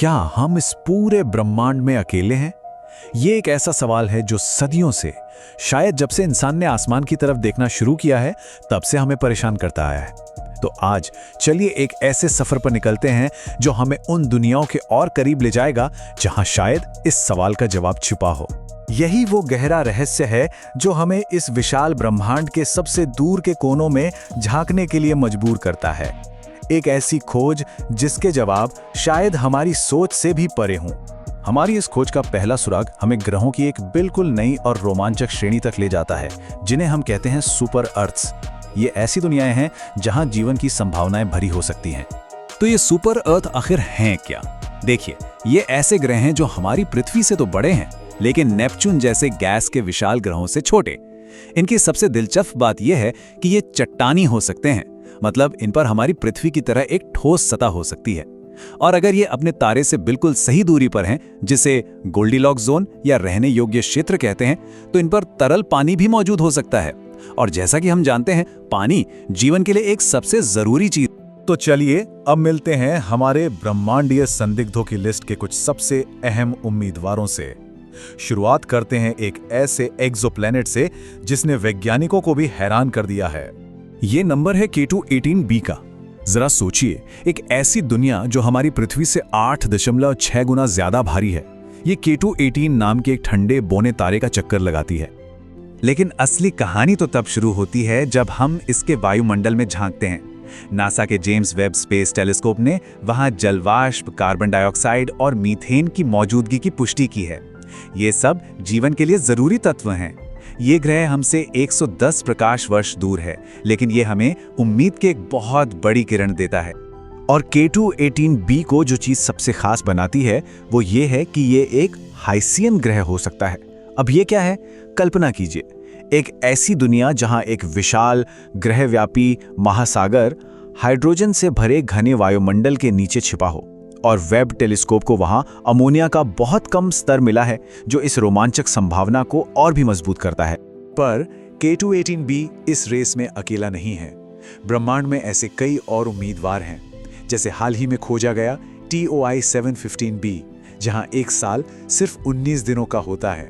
क्या हम इस पूरे ब्रह्मांड में अकेले हैं? ये एक ऐसा सवाल है जो सदियों से, शायद जब से इंसान ने आसमान की तरफ देखना शुरू किया है, तब से हमें परेशान करता आया है। तो आज चलिए एक ऐसे सफर पर निकलते हैं जो हमें उन दुनियाओं के और करीब ले जाएगा जहां शायद इस सवाल का जवाब छिपा हो। यही वो गहरा रहस्य है जो हमें इस विशाल ब्रह्मांड के सबसे दूर के कोनों में झांकने के लिए मजबूर करता है। एक ऐसी खोज जिसके जवाब शायद हमारी सोच से भी परे हों। हमारी इस खोज का पहला सुराग हमें ग्रहों की एक बिल्कुल नई और रोमांचक श्रेणी तक ले जाता है, जिन्हें हम कहते हैं सुपर अर्थ्स। ये ऐसी दुनियाएं हैं जहां जीवन की संभावनाएं भरी हो सकती हैं। तो ये सुपर अर्थ आखिर हैं क्या? देखिए, ये ऐसे ग्रह हैं जो हमारी पृथ्वी से तो बड़े हैं, लेकिन नेपच्यून जैसे गैस के विशाल ग्रहों से छोटे। इनकी सबसे दिलचस्प बात यह है कि ये चट्टानी हो सकते हैं, मतलब इन पर हमारी पृथ्वी की तरह एक ठोस सतह हो सकती है। और अगर ये अपने तारे से बिल्कुल सही दूरी पर हैं, जिसे गोल्डीलॉक्स जोन या रहने योग्य क्षेत्र कहते हैं, तो इन पर तरल पानी भी मौजूद हो सकता है। और जैसा कि हम जानते हैं, पानी जीवन के लिए एक सबसे जरूरी चीज। तो चलिए अब मिलते हैं हमारे ब्रह्मांडीय संदिग्धों की लिस्ट के कुछ सबसे अहम उम्मीदवारों से। शुरुआत करते हैं एक ऐसे एक्सोप्लैनेट से जिसने वैज्ञानिकों को भी हैरान कर दिया है। ये नंबर है K2-18b का। जरा सोचिए, एक ऐसी दुनिया जो हमारी पृथ्वी से 8.6 गुना ज्यादा भारी है। ये K2-18 नाम के एक ठंडे बौने तारे का चक्कर लगाती है। लेकिन असली कहानी तो तब शुरू होती है जब हम इसके वायुमंडल में झांकते हैं। नासा के जेम्स वेब स्पेस टेलीस्कोप ने वहां जलवाष्प, कार्बन डाइऑक्साइड और मीथेन की मौजूदगी की पुष्टि की है। ये सब जीवन के लिए जरूरी तत्व हैं। ये ग्रह हमसे 110 प्रकाश वर्ष दूर है, लेकिन ये हमें उम्मीद की एक बहुत बड़ी किरण देता है। और K2-18b को जो चीज सबसे खास बनाती है वो ये है कि ये एक हाइसियन ग्रह हो सकता है। अब ये क्या है? कल्पना कीजिए, एक ऐसी दुनिया जहां एक विशाल ग्रहव्यापी महासागर हाइड्रोजन से भरे घने वायुमंडल के नीचे छिपा हो, और वेब टेलीस्कोप को वहां अमोनिया का बहुत कम स्तर मिला है, जो इस रोमांचक संभावना को और भी मजबूत करता है। पर K2-18b इस रेस में अकेला नहीं है। ब्रह्मांड में ऐसे कई और उम्मीदवार हैं, जैसे हाल ही में खोजा गया TOI 715b, जहां एक साल सिर्फ 19 दिनों का होता है,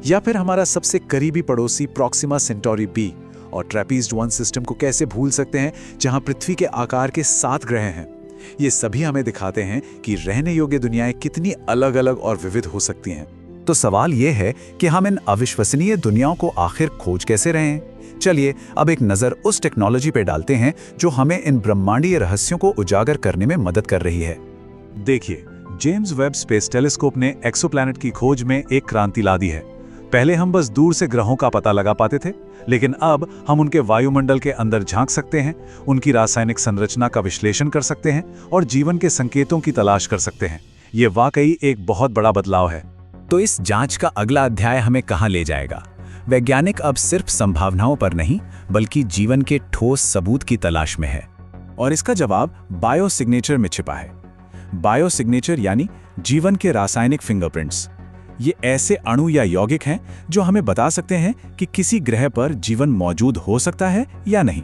या फिर हमारा सबसे करीबी पड़ोसी प्रॉक्सिमा सेंटोरी b। और ट्रैपीज़-1 सिस्टम को कैसे भूल सकते हैं, जहां पृथ्वी के आकार के 7 ग्रह हैं। ये सभी हमें दिखाते हैं कि रहने योग्य दुनियाएं कितनी अलग अलग और विविध हो सकती हैं। तो सवाल ये है कि हम इन अविश्वसनीय दुनियाओं को आखिर खोज कैसे रहे हैं? चलिए अब एक नज़र उस टेक्नोलॉजी पे डालते हैं जो हमें इन ब्रह्मांडीय रहस्यों को उजागर करने में मदद कर रही है। देखिए, जेम्स वेब स्पेस टेलीस्कोप ने एक्सोप्लैनेट की खोज में एक क्रांति ला दी है। पहले हम बस दूर से ग्रहों का पता लगा पाते थे, लेकिन अब हम उनके वायुमंडल के अंदर झांक सकते हैं, उनकी रासायनिक संरचना का विश्लेषण कर सकते हैं और जीवन के संकेतों की तलाश कर सकते हैं। ये वाकई एक बहुत बड़ा बदलाव है। तो इस जांच का अगला अध्याय हमें कहां ले जाएगा? वैज्ञानिक अब सिर्फ संभावनाओं पर नहीं, बल्कि जीवन के ठोस सबूत की तलाश में है। और इसका जवाब बायोसिग्नेचर में छिपा है। बायोसिग्नेचर यानी जीवन के रासायनिक फिंगरप्रिंट्स। ये ऐसे अणु या यौगिक हैं जो हमें बता सकते हैं कि किसी ग्रह पर जीवन मौजूद हो सकता है या नहीं।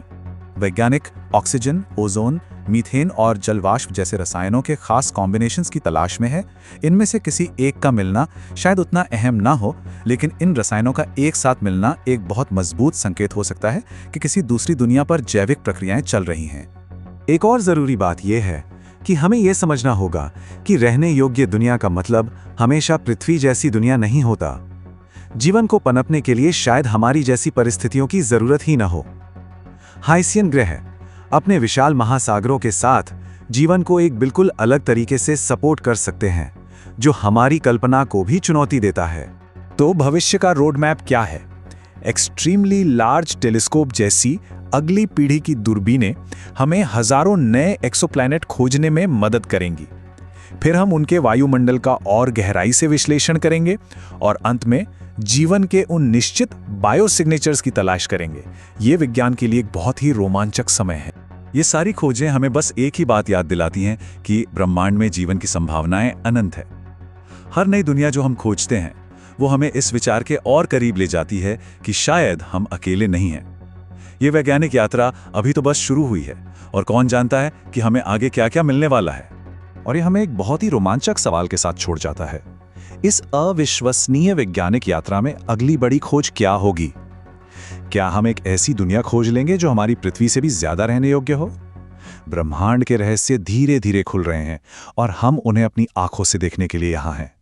वैज्ञानिक ऑक्सीजन, ओजोन, मीथेन और जलवाष्प जैसे रसायनों के खास कॉम्बिनेशंस की तलाश में है। इनमें से किसी एक का मिलना शायद उतना अहम ना हो, लेकिन इन रसायनों का एक साथ मिलना एक बहुत मजबूत संकेत हो सकता है कि किसी दूसरी दुनिया पर जैविक प्रक्रियाएं चल रही हैं। एक और जरूरी बात यह है कि हमें यह समझना होगा कि रहने योग्य दुनिया का मतलब हमेशा पृथ्वी जैसी दुनिया नहीं होता। जीवन को पनपने के लिए शायद हमारी जैसी परिस्थितियों की जरूरत ही न हो। हाइसियन ग्रह अपने विशाल महासागरों के साथ जीवन को एक बिल्कुल अलग तरीके से सपोर्ट कर सकते हैं, जो हमारी कल्पना को भी चुनौती देता है। तो भविष्य का रोड मैप क्या है? एक्सट्रीमली लार्ज टेलीस्कोप जैसी अगली पीढ़ी की दूरबीनें हमें हजारों नए एक्सोप्लैनेट खोजने में मदद करेंगी। फिर हम उनके वायुमंडल का और गहराई से विश्लेषण करेंगे और अंत में जीवन के उन निश्चित बायोसिग्नेचर्स की तलाश करेंगे। ये विज्ञान के लिए एक बहुत ही रोमांचक समय है। ये सारी खोजें हमें बस एक ही बात याद दिलाती हैं कि ब्रह्मांड में जीवन की संभावनाएं अनंत है। हर नई दुनिया जो हम खोजते हैं वो हमें इस विचार के और करीब ले जाती है कि शायद हम अकेले नहीं हैं। ये वैज्ञानिक यात्रा अभी तो बस शुरू हुई है, और कौन जानता है कि हमें आगे क्या क्या मिलने वाला है। और ये हमें एक बहुत ही रोमांचक सवाल के साथ छोड़ जाता है। इस अविश्वसनीय वैज्ञानिक यात्रा में अगली बड़ी खोज क्या होगी? क्या हम एक ऐसी दुनिया खोज लेंगे जो हमारी पृथ्वी से भी ज्यादा रहने योग्य हो? ब्रह्मांड के रहस्य धीरे धीरे खुल रहे हैं और हम उन्हें अपनी आंखों से देखने के लिए यहाँ हैं।